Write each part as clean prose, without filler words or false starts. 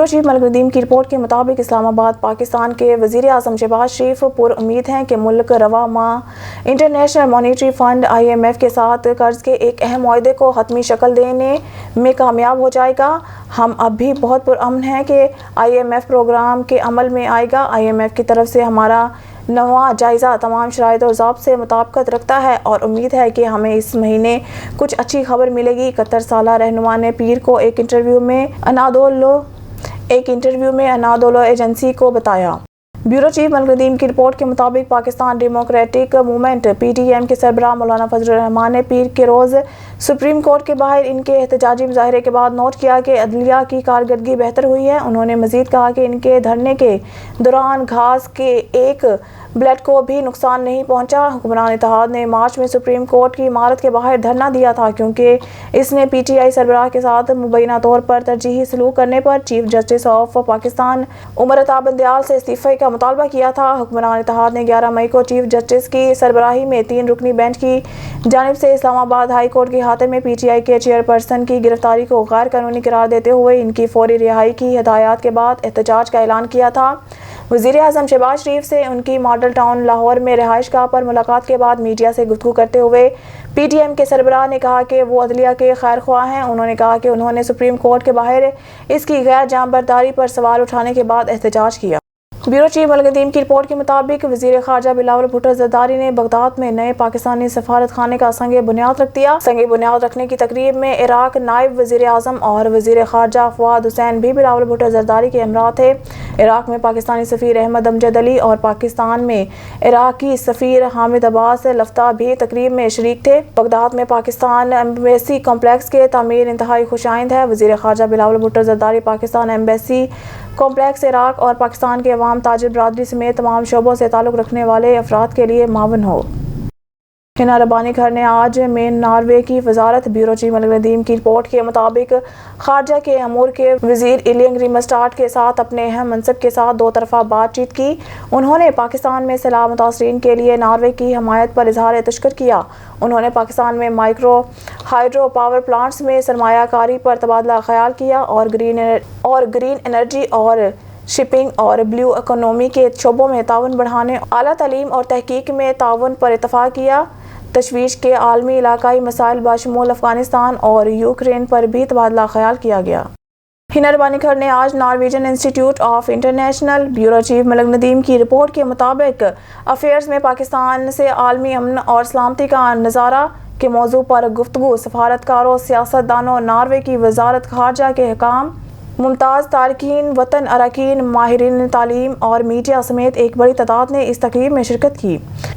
Bureau chief ملک ندیم کی report کے مطابق اسلام آباد پاکستان کے وزیر اعظم شہباز شریف پر امید ہیں کہ ملک رواں ماہ انٹرنیشنل مانیٹری فنڈ IMF کے ساتھ قرض کے ایک اہم معاہدے کو حتمی شکل دینے میں کامیاب ہو جائے گا۔ ہم اب بھی بہت پرامن ہیں کہ IMF پروگرام کے عمل میں آئے گا۔ IMF کی طرف سے ہمارا نواں جائزہ تمام شرائط اور ضوابط سے مطابقت رکھتا ہے اور امید ہے کہ ہمیں اس مہینے کچھ اچھی خبر ملے گی۔ 71 سالہ رہنما نے پیر کو ایک انٹرویو میں انادولو ایجنسی کو بتایا۔ بیورو چیف ملک ندیم کی رپورٹ کے مطابق پاکستان ڈیموکریٹک موومنٹ PDM کے سربراہ مولانا فضل الرحمان نے پیر کے روز سپریم کورٹ کے باہر ان کے احتجاجی مظاہرے کے بعد نوٹ کیا کہ عدلیہ کی کارکردگی بہتر ہوئی ہے۔ انہوں نے مزید کہا کہ ان کے دھرنے کے دوران گھاس کے ایک بلیڈ کو بھی نقصان نہیں پہنچا۔ حکمران اتحاد نے مارچ میں سپریم کورٹ کی عمارت کے باہر دھرنا دیا تھا کیونکہ اس نے PTI سربراہ کے ساتھ مبینہ طور پر ترجیحی سلوک کرنے پر chief justice of Pakistan Umar Ata Bandial سے استعفے کا مطالبہ کیا تھا۔ حکمران اتحاد نے 11 مئی کو چیف جسٹس کی سربراہی میں 3 رکنی بینچ کی جانب سے اسلام آباد ہائی کورٹ کے احاطے میں PTI کے چیئرپرسن کی گرفتاری کو غیر قانونی قرار دیتے ہوئے ان کی فوری رہائی کی ہدایات کے بعد احتجاج کا اعلان کیا تھا۔ وزیر اعظم شہباز شریف سے ان کی ماڈل ٹاؤن لاہور میں رہائش گاہ پر ملاقات کے بعد میڈیا سے گفتگو کرتے ہوئے PDM کے سربراہ نے کہا کہ وہ عدلیہ کے خیر خواہ ہیں۔ انہوں نے کہا کہ انہوں نے سپریم کورٹ کے باہر اس کی غیر جانبداری پر سوال اٹھانے کے بعد احتجاج کیا۔ بیورو چیف ملک ندیم کی رپورٹ کے مطابق وزیر خارجہ بلاول بھٹو زرداری نے بغداد میں نئے پاکستانی سفارت خانے کا سنگ بنیاد رکھ دیا۔ سنگ بنیاد رکھنے کی تقریب میں عراق نائب وزیر اعظم اور وزیر خارجہ فواد حسین بھی بلاول بھٹو زرداری کے ہمراہ تھے۔ عراق میں پاکستانی سفیر احمد امجد علی اور پاکستان میں عراقی سفیر حامد عباس لفتہ بھی تقریب میں شریک تھے۔ بغداد میں پاکستان ایمبیسی کمپلیکس کے تعمیر انتہائی خوش آئند ہے۔ وزیر خارجہ بلاول بھٹو زرداری پاکستان ایمبیسی کمپلیکس عراق اور پاکستان کے عوام، تاجر برادری سمیت تمام شعبوں سے تعلق رکھنے والے افراد کے لیے معاون ہو۔ ہنا ربانی گھر نے آج مین ناروے کی وزارت۔ بیورو چیف ملک ندیم کی رپورٹ کے مطابق خارجہ کے امور کے وزیر ایلنگ ریمسٹارٹ کے ساتھ اپنے اہم منصب کے ساتھ دو طرفہ بات چیت کی۔ انہوں نے پاکستان میں سیلاب متاثرین کے لیے ناروے کی حمایت پر اظہار تشکر کیا۔ انہوں نے پاکستان میں مائکرو ہائیڈرو پاور پلانٹس میں سرمایہ کاری پر تبادلہ خیال کیا اور گرین انرجی اور شپنگ اور بلیو اکانومی کے شعبوں میں تعاون بڑھانے، اعلیٰ تعلیم اور تحقیق میں تعاون پر اتفاق کیا۔ تشویش کے عالمی علاقائی مسائل بشمول افغانستان اور یوکرین پر بھی تبادلہ خیال کیا گیا۔ ہنا ربانی گھر نے آج نارویجن انسٹی ٹیوٹ آف انٹرنیشنل بیورو چیف ملک ندیم کی رپورٹ کے مطابق افیئرز میں پاکستان سے عالمی امن اور سلامتی کا نظارہ کے موضوع پر گفتگو۔ سفارتکاروں، سیاست دانوں، ناروے کی وزارت خارجہ کے حکام، ممتاز تارکین وطن، اراکین، ماہرین تعلیم اور میڈیا سمیت ایک بڑی تعداد نے اس تقریب میں شرکت کی۔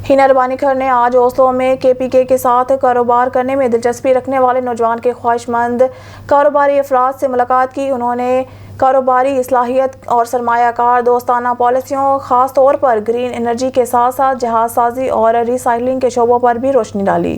ہنا ربانی گھر نے آج اوسلو میں KPK کے ساتھ کاروبار کرنے میں دلچسپی رکھنے والے نوجوان کے خواہش مند کاروباری افراد سے ملاقات کی۔ انہوں نے کاروباری اصلاحیت اور سرمایہ کار دوستانہ پالیسیوں، خاص طور پر گرین انرجی کے ساتھ ساتھ جہاز سازی اور ری سائیکلنگ کے شعبوں پر بھی روشنی ڈالی۔